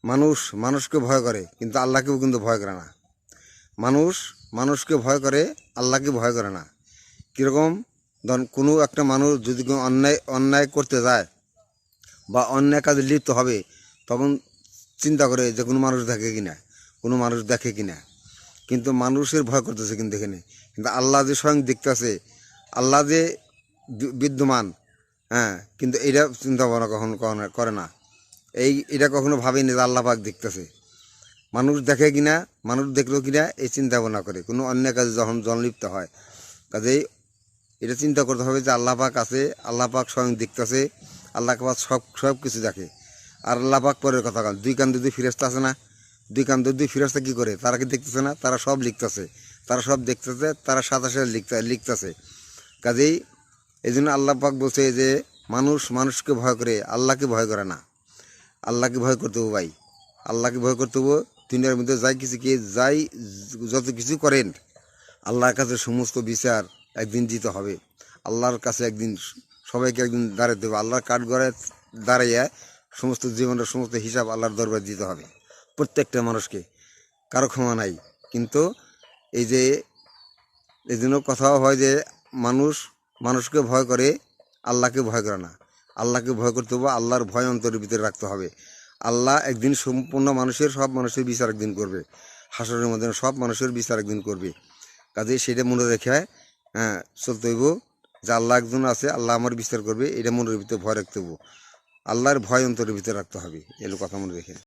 মানুষ মানুষকে ভয় করে কিন্তু আল্লাহকেও কিন্তু ভয় করে না। মানুষ মানুষকে ভয় করে, আল্লাহকে ভয় করে না। কীরকম? ধরুন কোনো একটা মানুষ যদি কোনো অন্যায় করতে যায় বা অন্যায় কাজে লিপ্ত হবে, তখন চিন্তা করে যে কোনো মানুষ দেখে কিনা, কোনো মানুষ দেখে কিনা। কিন্তু মানুষের ভয় করতেছে কিন্তু এখানে, কিন্তু আল্লাহ যে স্বয়ং দেখতেছে, আল্লাহ যে বিদ্যমান, হ্যাঁ, কিন্তু এটা চিন্তা ভাবনা কখনো করে না। এটা কখনো ভাবেনি যে আল্লাহ পাক দেখতেছে। মানুষ দেখে কিনা, মানুষ দেখলো কিনা এই চিন্তা ভাবনা করে কোনো অন্যায় কাজে যখন জনলিপ্ত হয়। কাজেই এটা চিন্তা করতে হবে যে আল্লাহ পাক আছে, আল্লাহ পাক স্বয়ং দেখতেছে, আল্লাহ পাক সব কিছু দেখে। আর আল্লাহ পাক পরের কথা কাল, দুই কান্দে দুই ফিরেস্তা আছে না, দুই কান্দে দুই ফিরেস্তা কী করে? তারা কি দেখতেছে না? তারা সব লিখতেছে, তারা সব দেখতেছে, তারা সাথে সাথে লিখতেছে। কাজেই এই জন্য আল্লাহ পাক বলছে যে মানুষ মানুষকে ভয় করে, আল্লাহকে ভয় করে না। আল্লাহকে ভয় করতে হবে ভাই, আল্লাহকে ভয় করতে হবে। দুনিয়ার মধ্যে যাই যত কিছু করেন, আল্লাহর কাছে সমস্ত বিচার একদিন দিতে হবে। আল্লাহর কাছে একদিন সবাইকে একদিন দাঁড়াতে হবে। আল্লাহর কাঠগড়ায় দাঁড়াইয়া সমস্ত জীবনের সমস্ত হিসাব আল্লাহর দরবারে দিতে হবে প্রত্যেকটা মানুষকে, কারো ক্ষমা নাই। কিন্তু এই জন্য কথাও হয় যে মানুষ মানুষকে ভয় করে, আল্লাহকে ভয় করে না। আল্লাহকে ভয় করতে হবে, আল্লাহর ভয় অন্তরের ভিতরে রাখতে হবে। আল্লাহ একদিন সম্পূর্ণ সব মানুষের বিচার একদিন করবে। হাসরের মধ্যে সব মানুষের বিচার একদিন করবে। কাজে সেটা মনে রেখে চলতে হইব যে আল্লাহ একজন আছে, আল্লাহ আমার বিচার করবে, এটা মনের ভিতরে ভয় রাখতে হইব। আল্লাহর ভয় অন্তরের ভিতরে রাখতে হবে, এগুলো কথা মনে রেখে।